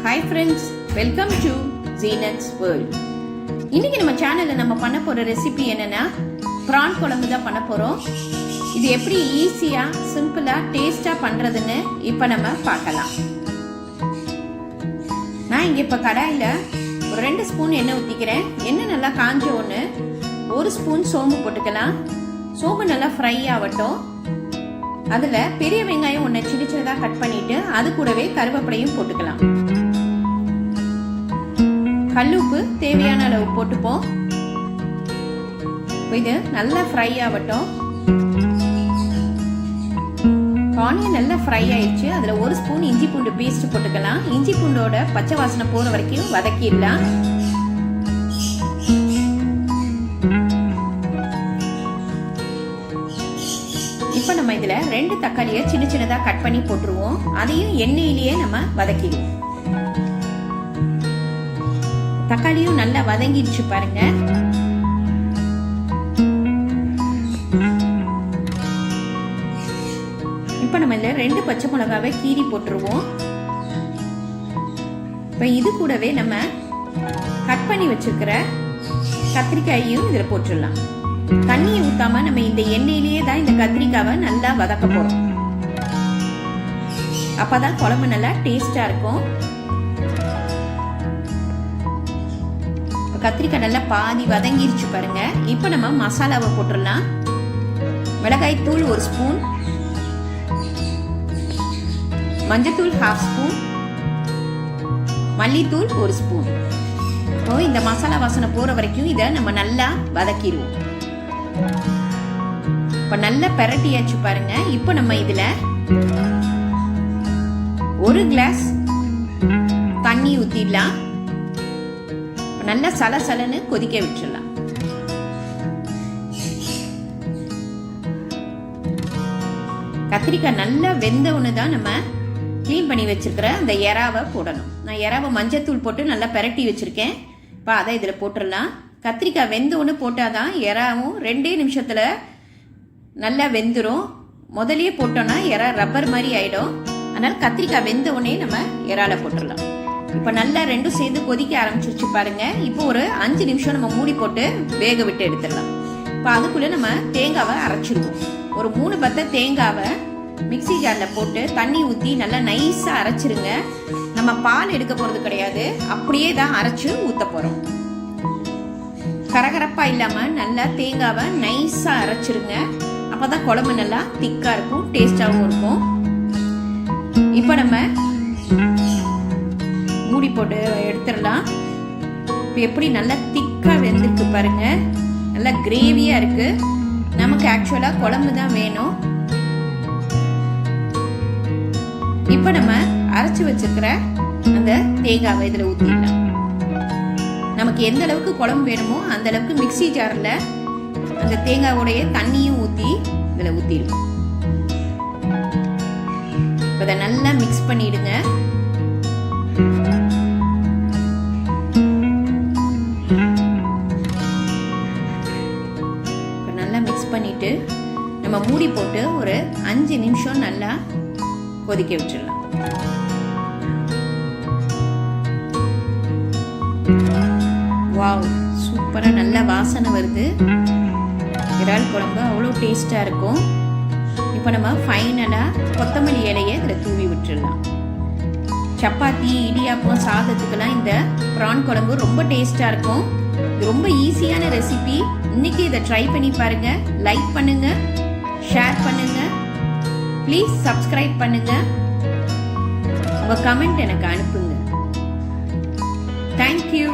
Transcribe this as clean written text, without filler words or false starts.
Hi friends, welcome to Zeenat's World. இன்னைக்கு நம்ம சேனல்ல நம்ம பண்ண போற ரெசிபி என்னன்னா prawn குழம்பு தான் பண்ண போறோம். இது எப்படி ஈஸியா சிம்பிளா டேஸ்டா பண்றதுன்னு இப்ப நம்ம பார்க்கலாம். நான் இங்க இப்ப கடாயில ஒரு 2 ஸ்பூன் எண்ணெய் ஊத்திக்கிறேன். எண்ணெய் நல்லா காஞ்ச உடனே 1 ஸ்பூன் சோம்பு போட்டுக்கலாம். சோம்பு நல்லா ஃப்ரை ஆகட்டும். அதுல பெரிய வெங்காயம் ஒன்று சின்ன சின்னதா கட் பண்ணிட்டு அது கூடவே கருவேப்பிலையும் போட்டுக்கலாம். கல்லுப்பு தேவையான அளவு போட்டுப்போம். இது நல்லா ஃப்ரை ஆகட்டும். ஆனியன் நல்லா ஃப்ரை ஆயிடுச்சு. அதுல 1 ஸ்பூன் இஞ்சி பூண்டு பேஸ்ட் போட்டுக்கலாம். இஞ்சி பூண்டோட பச்சை வாசனை போற வரைக்கும் வதக்கிடலாம். இப்ப நம்ம இதுல 2 தக்காளியை சின்ன சின்னதா கட் பண்ணி போட்டுருவோம். அதையும் எண்ணெயிலேயே நம்ம வதக்கிடுவோம். தக்காளியும் நல்லா வதங்கிடுச்சு பாருங்க. இப்ப நம்ம இதுல 2 பச்சை மிளகாவை கீறி போட்டுருவோம். இப்ப இது கூடவே நம்ம கட் பண்ணி வச்சிருக்கிற கத்திரிக்காயையும் இதுல போட்டுடலாம். தண்ணியை ஊத்தாம நம்ம இந்த எண்ணெயிலேயே தான் இந்த கத்திரிக்காவை நல்லா வதக்க போறோம். அப்பதான் குழம்பு நல்லா டேஸ்டா இருக்கும். கத்திரிக்காய் நல்லா பாதி வதங்கிருச்சு பாருங்க. இப்ப நம்ம மசாலாவை போட்டுடலாம். மிளகாய் தூள் 1 ஸ்பூன், மஞ்சத்தூள் 1/2 ஸ்பூன், மல்லித்தூள் 1 ஸ்பூன். இந்த மசாலா வாசனை போற வரைக்கும் இதை நம்ம நல்லா வதக்கிடுவோம். இப்ப நல்லா பெரட்டியாச்சு பாருங்க. இப்ப நம்ம இதுல 1 கிளாஸ் தண்ணி ஊத்திடலாம். நல்லா சலசலன்னு கொதிக்க விட்டுடலாம். கத்திரிக்காய் நல்லா வெந்த ஒன்று தான் நம்ம கிளீன் பண்ணி வச்சிருக்கிற அந்த எறாவை போடணும். நான் எறாவை மஞ்சத்தூள் போட்டு நல்லா பெரட்டி வச்சிருக்கேன். இப்போ அதை இதில் போட்டுடலாம். கத்திரிக்காய் வெந்த ஒன்று போட்டாதான் எறாவும் 2 நிமிஷத்துல நல்லா வெந்துடும். முதலே போட்டோம்னா எறா ரப்பர் மாதிரி ஆயிடும். அதனால கத்திரிக்காய் வெந்த உடனே நம்ம எறால போட்டுடலாம். இப்போ நல்லா 2 சேர்ந்து கொதிக்க ஆரம்பிச்சிருச்சு பாருங்க. இப்போ ஒரு 5 நிமிஷம் நம்ம மூடி போட்டு வேக விட்டு எடுத்துடலாம். இப்போ அதுக்குள்ள நம்ம தேங்காவை அரைச்சிருவோம். ஒரு 3 பத்தை தேங்காவை மிக்சி ஜார்ல போட்டு தண்ணி ஊற்றி நல்லா நைஸா அரைச்சிருங்க. நம்ம பால் எடுக்க போறது கிடையாது, அப்படியே தான் அரைச்சு ஊத்த போறோம். கரகரப்பா இல்லாம நல்லா தேங்காவை நைஸா அரைச்சிருங்க. அப்பதான் குழம்பு நல்லா திக்கா இருக்கும், டேஸ்டாவும் இருக்கும். இப்ப நம்ம மூடி போட்டு எடுத்துடலாம். இப்ப எப்படி நல்லா திக்கா வெந்திருக்கு பாருங்க. நல்லா கிரேவியா இருக்கு. நமக்கு ஆக்சுவலா குழம்பு தான் வேணும். இப்ப நம்ம அரைச்சு வச்சிருக்கிற அந்த தேங்காவை இதுல ஊத்திடலாம். நமக்கு எந்த அளவுக்கு குழம்பு வேணுமோ அந்த அளவுக்கு மிக்சி ஜார்ல அந்த தேங்காயோடைய தண்ணியும் ஊத்தி இதுல ஊத்திடுவோம். இதை நல்லா மிக்ஸ் பண்ணிடுங்க. நல்லா மிக்ஸ் பண்ணிட்டு நம்ம மூடி போட்டு ஒரு 5 நிமிஷம் நல்லா கொதிக்க விட்டுடலாம். வாவ், சூப்பரா நல்ல வாசனை வருது. இறால் குழம்பு அவ்வளோ டேஸ்டா இருக்கும். இப்போ நம்ம ஃபைனலா கொத்தமல்லி இலையை இதில் தூவி விட்டுடலாம். சப்பாத்தி, இடியாப்பம், சாதத்துக்கெல்லாம் இந்த ப்ரான் குழம்பு ரொம்ப டேஸ்டா இருக்கும். இது ரொம்ப ஈஸியான ரெசிபி. இன்னைக்கு இதை ட்ரை பண்ணி பாருங்க. லைக் பண்ணுங்க, ஷேர் பண்ணுங்க, ப்ளீஸ் சப்ஸ்கிரைப் பண்ணுங்க. உங்க கமெண்ட் எனக்கு அனுப்புங்க. தேங்க்யூ.